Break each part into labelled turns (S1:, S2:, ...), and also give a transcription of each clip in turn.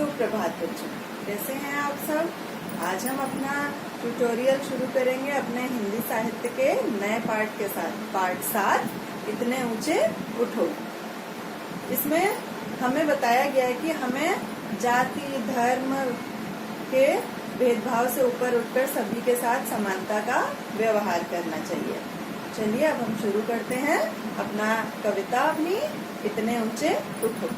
S1: सुप्रभात बच्चों, कैसे हैं आप सब। आज हम अपना ट्यूटोरियल शुरू करेंगे अपने हिंदी साहित्य के नए पाठ के साथ। पाठ 7 इतने ऊंचे उठो। इसमें हमें बताया गया है कि हमें जाति धर्म के भेदभाव से ऊपर उठकर सभी के साथ समानता का व्यवहार करना चाहिए। चलिए अब हम शुरू करते हैं अपना कविता अपनी इतने ऊंचे उठो।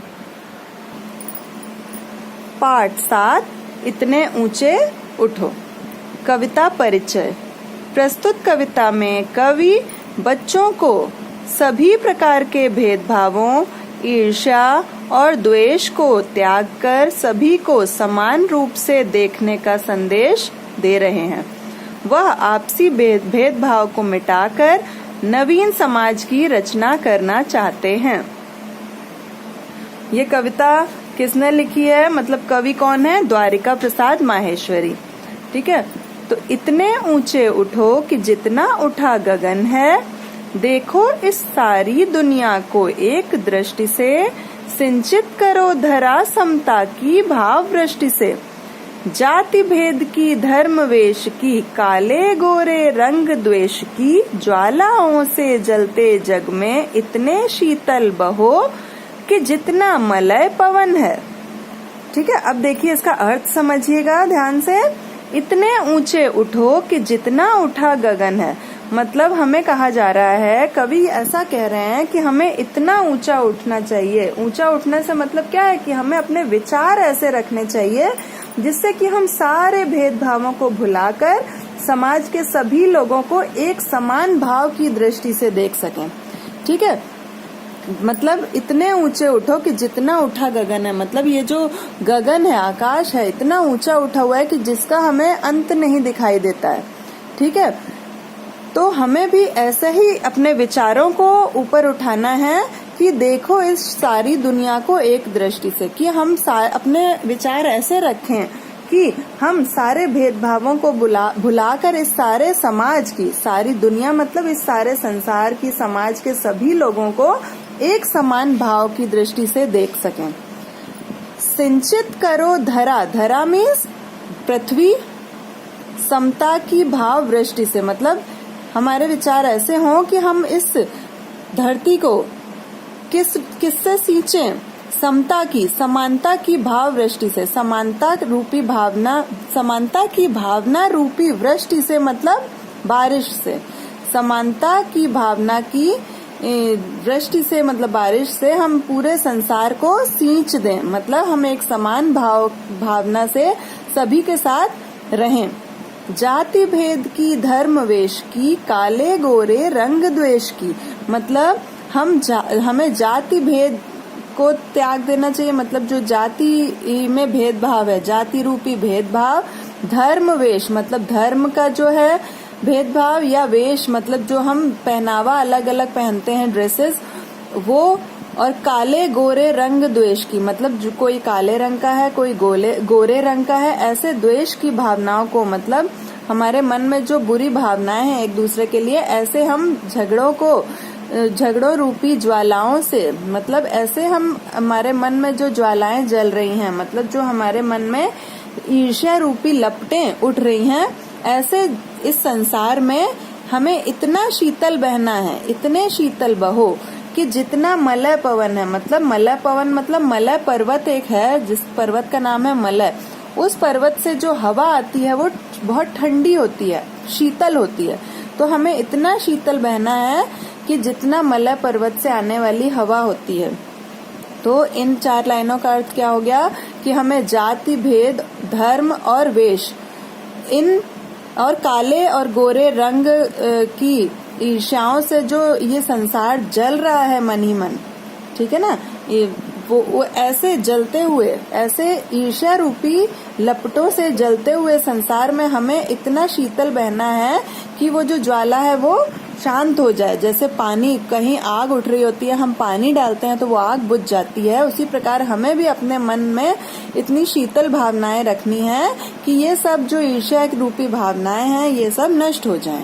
S1: पाठ 7 इतने ऊंचे उठो। कविता परिचय। प्रस्तुत कविता में कवि बच्चों को सभी प्रकार के भेदभावों, ईर्ष्या और द्वेष को त्याग कर सभी को समान रूप से देखने का संदेश दे रहे हैं। वह आपसी भेदभाव को मिटाकर नवीन समाज की रचना करना चाहते हैं। ये कविता किसने लिखी है, मतलब कवि कौन है? द्वारिका प्रसाद माहेश्वरी। ठीक है, तो इतने ऊंचे उठो कि जितना उठा गगन है, देखो इस सारी दुनिया को एक दृष्टि से, सिंचित करो धरा समता की भाव वृष्टि से। जाति भेद की, धर्म वेश की, काले गोरे रंग द्वेष की, ज्वालाओं से जलते जग में इतने शीतल बहो कि जितना मलय पवन है। ठीक है, अब देखिए इसका अर्थ समझिएगा ध्यान से। इतने ऊंचे उठो कि जितना उठा गगन है, मतलब हमें कहा जा रहा है, कवि ऐसा कह रहे हैं कि हमें इतना ऊंचा उठना चाहिए। ऊंचा उठने से मतलब क्या है कि हमें अपने विचार ऐसे रखने चाहिए जिससे कि हम सारे भेदभावों को भुलाकर समाज के सभी लोगों को एक समान भाव की दृष्टि से देख सकें। ठीक है, मतलब इतने ऊंचे उठो कि जितना उठा गगन है, मतलब ये जो गगन है, आकाश है, इतना ऊंचा उठा हुआ है कि जिसका हमें अंत नहीं दिखाई देता है। ठीक है, तो हमें भी ऐसे ही अपने विचारों को ऊपर उठाना है कि देखो इस सारी दुनिया को एक दृष्टि से, कि हम अपने विचार ऐसे रखें कि हम सारे भेदभावों को भुलाकर इस सारे समाज की, सारी दुनिया मतलब इस सारे संसार की, समाज के सभी लोगों को एक समान भाव की दृष्टि से देख सकें। सिंचित करो धरा, धरा मीन्स पृथ्वी, समता की भाव वृष्टि से, मतलब हमारे विचार ऐसे हों कि हम इस धरती को किससे सींचें? समता की, समानता की भाव वृष्टि से। समानता रूपी भावना, समानता की भावना रूपी वृष्टि से मतलब बारिश से। समानता की भावना की वृष्टि से मतलब बारिश से हम पूरे संसार को सींच दें, मतलब हम एक समान भावना से सभी के साथ रहें। जाति भेद की, धर्म वेश की, काले गोरे रंग द्वेष की, मतलब हमें जाति भेद को त्याग देना चाहिए, मतलब जो जाति में भेदभाव है, जाति रूपी भेदभाव। धर्म वेश मतलब धर्म का जो है भेदभाव, या वेश मतलब जो हम पहनावा अलग अलग पहनते हैं, ड्रेसेस, वो। और काले गोरे रंग द्वेष की, मतलब जो कोई काले रंग का है, कोई गोरे रंग का है, ऐसे द्वेष की भावनाओं को, मतलब हमारे मन में जो बुरी भावनाएं हैं एक दूसरे के लिए, ऐसे हम झगड़ों रूपी ज्वालाओं से, मतलब ऐसे हम, हमारे मन में जो ज्वालाएं जल रही हैं, मतलब जो हमारे मन में ईर्ष्या रूपी लपटें उठ रही हैं, ऐसे इस संसार में हमें इतना शीतल बहना है, इतने शीतल बहो कि जितना मलय पवन है, मतलब मलय पवन मतलब मलय पर्वत एक है, जिस पर्वत का नाम है मलय। उस पर्वत से जो हवा आती है वो बहुत ठंडी होती है, शीतल होती है। तो हमें इतना शीतल बहना है कि जितना मलय पर्वत से आने वाली हवा होती है। तो इन 4 लाइनों का अर्थ क्या हो गया कि हमें जाति भेद, धर्म और वेश, इन और काले और गोरे रंग की ईर्ष्याओं से जो ये संसार जल रहा है मन ही मन, ठीक है ना, ये वो ऐसे जलते हुए, ऐसे ईर्ष्या रूपी लपटों से जलते हुए संसार में हमें इतना शीतल बहना है कि वो जो ज्वाला है वो शांत हो जाए। जैसे पानी, कहीं आग उठ रही होती है, हम पानी डालते हैं तो वो आग बुझ जाती है, उसी प्रकार हमें भी अपने मन में इतनी शीतल भावनाएं रखनी है कि ये सब जो ईर्ष्या रूपी भावनाएं हैं ये सब नष्ट हो जाएं।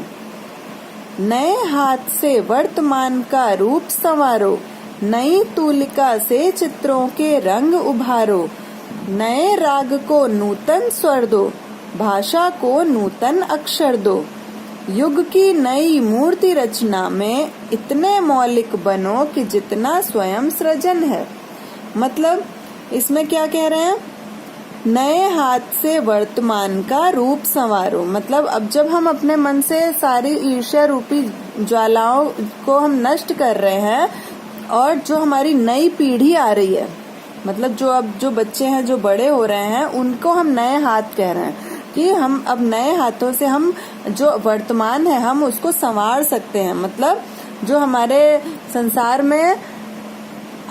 S1: नए हाथ से वर्तमान का रूप संवारो, नई तूलिका से चित्रों के रंग उभारो, नए राग को नूतन स्वर दो, भाषा को नूतन अक्षर दो। युग की नई मूर्ति रचना में इतने मौलिक बनो कि जितना स्वयं सृजन है। मतलब इसमें क्या कह रहे हैं, नए हाथ से वर्तमान का रूप संवारो। मतलब अब जब हम अपने मन से सारी ईर्ष्या रूपी ज्वालाओं को हम नष्ट कर रहे हैं और जो हमारी नई पीढ़ी आ रही है, मतलब जो बच्चे हैं, जो बड़े हो रहे हैं, उनको हम नए हाथ कह रहे हैं कि हम अब नए हाथों से हम जो वर्तमान है हम उसको संवार सकते हैं। मतलब जो हमारे संसार में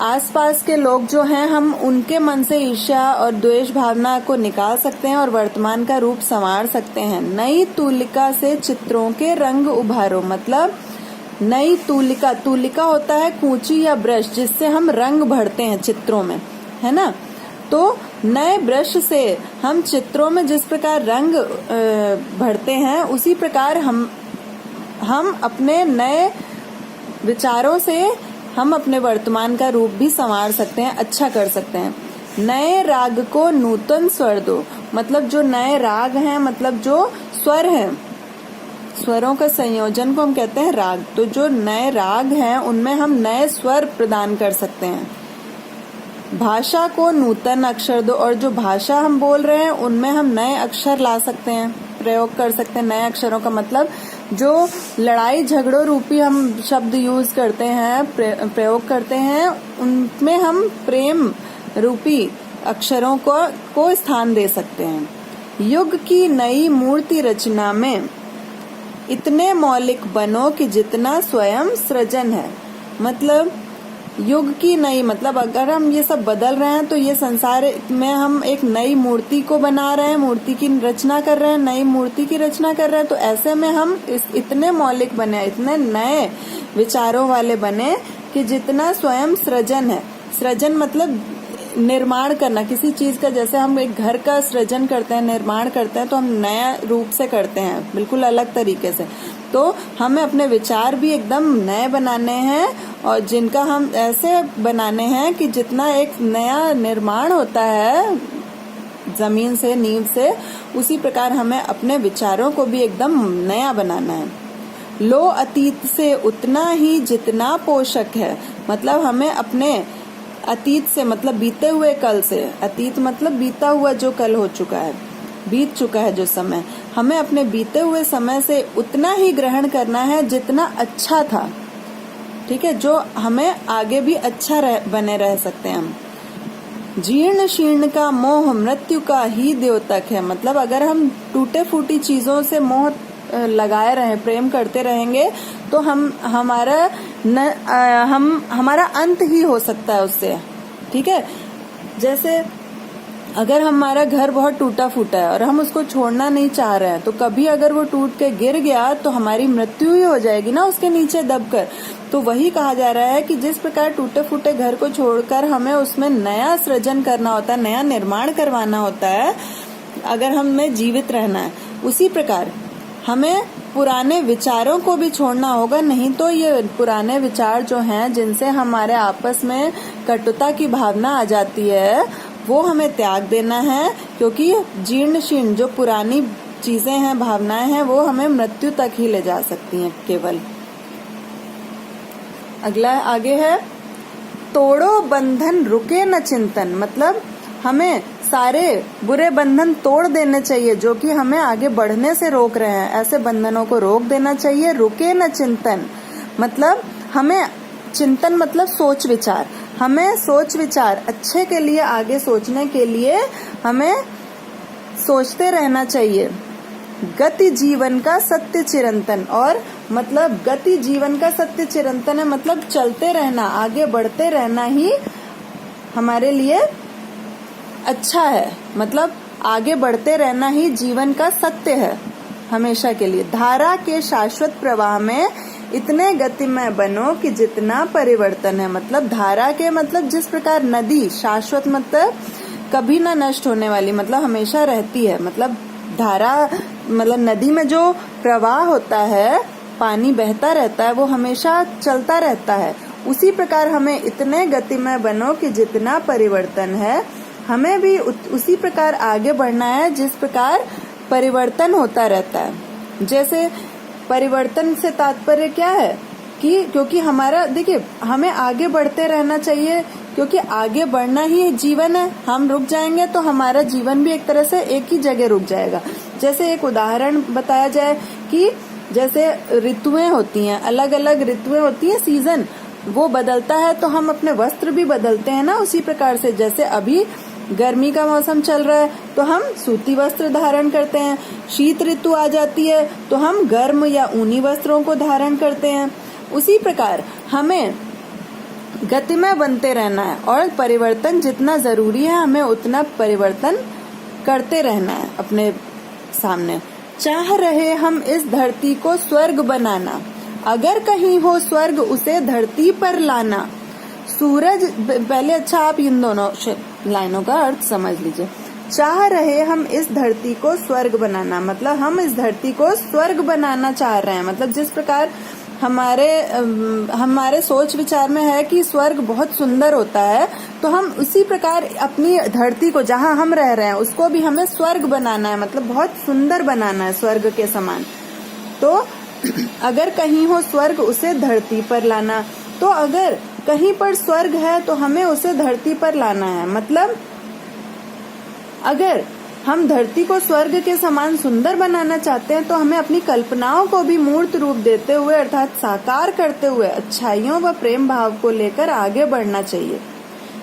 S1: आसपास के लोग जो हैं, हम उनके मन से ईर्ष्या और द्वेष भावना को निकाल सकते हैं और वर्तमान का रूप संवार सकते हैं। नई तूलिका से चित्रों के रंग उभारो। मतलब नई तूलिका होता है कूंची या ब्रश, जिससे हम रंग भरते हैं चित्रों में, है ना। तो नए ब्रश से हम चित्रों में जिस प्रकार रंग भरते हैं, उसी प्रकार हम अपने नए विचारों से हम अपने वर्तमान का रूप भी संवार सकते हैं, अच्छा कर सकते हैं। नए राग को नूतन स्वर दो। मतलब जो नए राग हैं, मतलब जो स्वर हैं, स्वरों का संयोजन को हम कहते हैं राग। तो जो नए राग हैं उनमें हम नए स्वर प्रदान कर सकते हैं। भाषा को नूतन अक्षर दो। और जो भाषा हम बोल रहे हैं उनमें हम नए अक्षर ला सकते हैं, प्रयोग कर सकते हैं। नए अक्षरों का मतलब जो लड़ाई झगड़ों रूपी हम शब्द यूज करते हैं, प्रयोग करते हैं, उनमें हम प्रेम रूपी अक्षरों को स्थान दे सकते हैं। युग की नई मूर्ति रचना में इतने मौलिक बनो कि जितना स्वयं सृजन है। मतलब युग की नई, मतलब अगर हम ये सब बदल रहे हैं तो ये संसार में हम एक नई मूर्ति को बना रहे हैं, मूर्ति की रचना कर रहे हैं, नई मूर्ति की रचना कर रहे हैं। तो ऐसे में हम इतने मौलिक बने, इतने नए विचारों वाले बने कि जितना स्वयं सृजन है। सृजन मतलब निर्माण करना किसी चीज का। जैसे हम एक घर का सृजन करते हैं, निर्माण करते हैं, तो हम नया रूप से करते हैं, बिल्कुल अलग तरीके से। तो हमें अपने विचार भी एकदम नए बनाने हैं और जिनका हम ऐसे बनाने हैं कि जितना एक नया निर्माण होता है जमीन से, नींव से, उसी प्रकार हमें अपने विचारों को भी एकदम नया बनाना है। लो अतीत से उतना ही जितना पोषक है। मतलब हमें अपने अतीत से, मतलब बीते हुए कल से, अतीत मतलब बीता हुआ जो कल हो चुका है, बीत चुका है जो समय, हमें अपने बीते हुए समय से उतना ही ग्रहण करना है जितना अच्छा था। ठीक है, जो हमें आगे भी अच्छा बने रह सकते हैं हम। जीर्ण शीर्ण का मोह मृत्यु का ही द्योतक है। मतलब अगर हम टूटे फूटी चीजों से मोह लगाए रहे, प्रेम करते रहेंगे, तो हमारा अंत ही हो सकता है उससे। ठीक है, जैसे अगर हमारा घर बहुत टूटा फूटा है और हम उसको छोड़ना नहीं चाह रहे हैं, तो कभी अगर वो टूट के गिर गया तो हमारी मृत्यु ही हो जाएगी ना उसके नीचे दबकर। तो वही कहा जा रहा है कि जिस प्रकार टूटे फूटे घर को छोड़कर हमें उसमें नया सृजन करना होता है, नया निर्माण करवाना होता है अगर हमें जीवित रहना है, उसी प्रकार हमें पुराने विचारों को भी छोड़ना होगा। नहीं तो ये पुराने विचार जो हैं, जिनसे हमारे आपस में कटुता की भावना आ जाती है, वो हमें त्याग देना है। क्योंकि जीर्ण शीर्ण जो पुरानी चीजें हैं, भावनाएं हैं, वो हमें मृत्यु तक ही ले जा सकती हैं केवल। अगला आगे है, तोड़ो बंधन रुके न चिंतन। मतलब हमें सारे बुरे बंधन तोड़ देने चाहिए जो कि हमें आगे बढ़ने से रोक रहे हैं। ऐसे बंधनों को रोक देना चाहिए। रुके न चिंतन मतलब हमें, चिंतन मतलब सोच विचार, हमें सोच विचार अच्छे के लिए, आगे सोचने के लिए हमें सोचते रहना चाहिए। गति जीवन का सत्य चिरंतन। और मतलब गति जीवन का सत्य चिरंतन है, मतलब चलते रहना, आगे बढ़ते रहना ही हमारे लिए अच्छा है। मतलब आगे बढ़ते रहना ही जीवन का सत्य है हमेशा के लिए। धारा के शाश्वत प्रवाह में इतने गतिमय बनो कि जितना परिवर्तन है। मतलब धारा के मतलब जिस प्रकार नदी, शाश्वत मतलब कभी ना नष्ट होने वाली, मतलब हमेशा रहती है। मतलब धारा मतलब नदी में जो प्रवाह होता है, पानी बहता रहता है, वो हमेशा चलता रहता है। उसी प्रकार हमें इतने गतिमय बनो कि जितना परिवर्तन है हमें भी उसी प्रकार आगे बढ़ना है जिस प्रकार परिवर्तन होता रहता है। जैसे परिवर्तन से तात्पर्य क्या है कि क्योंकि हमारा देखिए हमें आगे बढ़ते रहना चाहिए, क्योंकि आगे बढ़ना ही जीवन है। हम रुक जाएंगे तो हमारा जीवन भी एक तरह से एक ही जगह रुक जाएगा। जैसे एक उदाहरण बताया जाए कि जैसे ऋतुएं होती हैं, अलग अलग ऋतुएं होती हैं, सीजन वो बदलता है तो हम अपने वस्त्र भी बदलते हैं ना। उसी प्रकार से जैसे अभी गर्मी का मौसम चल रहा है तो हम सूती वस्त्र धारण करते हैं, शीत ऋतु आ जाती है तो हम गर्म या ऊनी वस्त्रों को धारण करते हैं। उसी प्रकार हमें गतिमय बनते रहना है और परिवर्तन जितना जरूरी है हमें उतना परिवर्तन करते रहना है अपने सामने। चाह रहे हम इस धरती को स्वर्ग बनाना, अगर कहीं हो स्वर्ग उसे धरती पर लाना। सूरज, पहले अच्छा आप इन दोनों लाइनों का अर्थ समझ लीजिए। चाह रहे हम इस धरती को स्वर्ग बनाना, मतलब हम इस धरती को स्वर्ग बनाना चाह रहे हैं। मतलब जिस प्रकार हमारे सोच विचार में है कि स्वर्ग बहुत सुंदर होता है, तो हम उसी प्रकार अपनी धरती को जहाँ हम रह रहे हैं उसको भी हमें स्वर्ग बनाना है, मतलब बहुत सुंदर बनाना है स्वर्ग के समान। तो अगर कहीं हो स्वर्ग उसे धरती पर लाना, तो अगर कहीं पर स्वर्ग है तो हमें उसे धरती पर लाना है। मतलब अगर हम धरती को स्वर्ग के समान सुंदर बनाना चाहते हैं तो हमें अपनी कल्पनाओं को भी मूर्त रूप देते हुए अर्थात साकार करते हुए अच्छाइयों व प्रेम भाव को लेकर आगे बढ़ना चाहिए।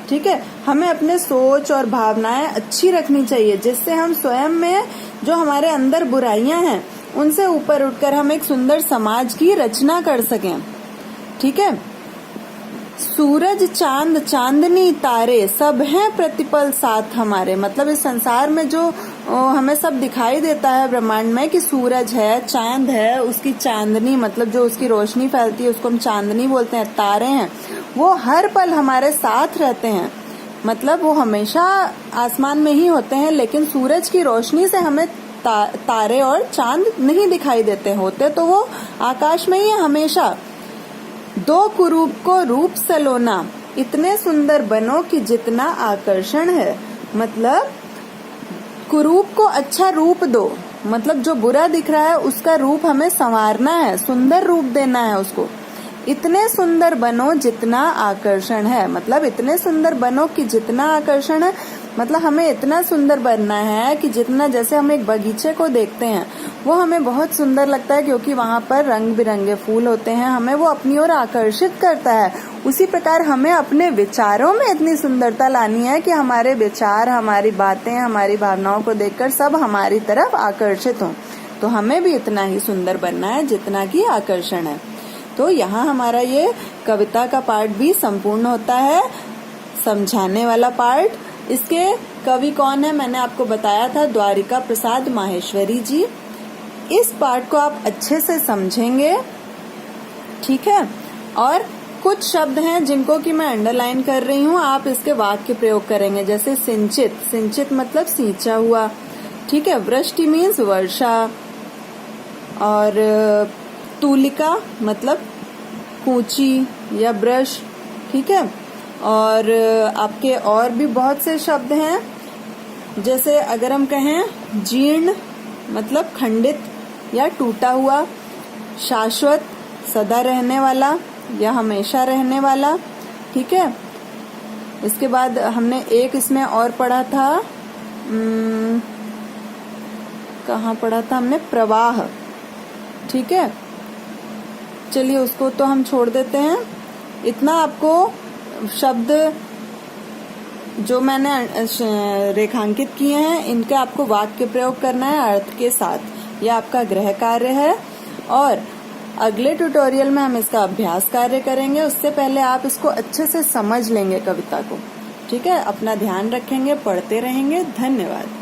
S1: ठीक है, हमें अपने सोच और भावनाएं अच्छी रखनी चाहिए, जिससे हम स्वयं में जो हमारे अंदर बुराइयां हैं उनसे ऊपर उठकर हम एक सुंदर समाज की रचना कर सकें। ठीक है, सूरज चांद चांदनी तारे सब हैं प्रतिपल साथ हमारे। मतलब इस संसार में जो हमें सब दिखाई देता है ब्रह्मांड में कि सूरज है, चांद है, उसकी चांदनी मतलब जो उसकी रोशनी फैलती है उसको हम चांदनी बोलते हैं, तारे हैं, वो हर पल हमारे साथ रहते हैं। मतलब वो हमेशा आसमान में ही होते हैं, लेकिन सूरज की रोशनी से हमें तारे और चांद नहीं दिखाई देते, होते तो वो आकाश में ही है हमेशा। दो कुरूप को रूप सलोना, इतने सुंदर बनो कि जितना आकर्षण है। मतलब कुरूप को अच्छा रूप दो, मतलब जो बुरा दिख रहा है उसका रूप हमें संवारना है, सुंदर रूप देना है उसको। इतने सुंदर बनो जितना आकर्षण है, मतलब इतने सुंदर बनो कि जितना आकर्षण है। मतलब हमें इतना सुंदर बनना है कि जितना, जैसे हम एक बगीचे को देखते हैं वो हमें बहुत सुंदर लगता है क्योंकि वहाँ पर रंग बिरंगे फूल होते हैं, हमें वो अपनी ओर आकर्षित करता है। उसी प्रकार हमें अपने विचारों में इतनी सुंदरता लानी है कि हमारे विचार, हमारी बातें, हमारी भावनाओं को देखकर सब हमारी तरफ आकर्षित हों। तो हमें भी इतना ही सुंदर बनना है जितना कि आकर्षण है। तो यहाँ हमारा ये कविता का पार्ट भी संपूर्ण होता है, समझाने वाला पार्ट। इसके कवि कौन है मैंने आपको बताया था, द्वारिका प्रसाद माहेश्वरी जी। इस पार्ट को आप अच्छे से समझेंगे, ठीक है। और कुछ शब्द हैं जिनको कि मैं अंडरलाइन कर रही हूँ, आप इसके वाक्य प्रयोग करेंगे। जैसे सिंचित, सिंचित मतलब सींचा हुआ, ठीक है। वृष्टि मीन्स वर्षा, और तूलिका मतलब कूंची या ब्रश, ठीक है। और आपके और भी बहुत से शब्द हैं, जैसे अगर हम कहें जीर्ण मतलब खंडित या टूटा हुआ, शाश्वत सदा रहने वाला या हमेशा रहने वाला, ठीक है। इसके बाद हमने एक इसमें और पढ़ा था, कहाँ पढ़ा था हमने, प्रवाह, ठीक है। चलिए उसको तो हम छोड़ देते हैं। इतना आपको शब्द जो मैंने रेखांकित किए हैं इनके आपको वाक्य प्रयोग करना है अर्थ के साथ। यह आपका गृह कार्य है और अगले ट्यूटोरियल में हम इसका अभ्यास कार्य करेंगे। उससे पहले आप इसको अच्छे से समझ लेंगे कविता को, ठीक है। अपना ध्यान रखेंगे, पढ़ते रहेंगे। धन्यवाद।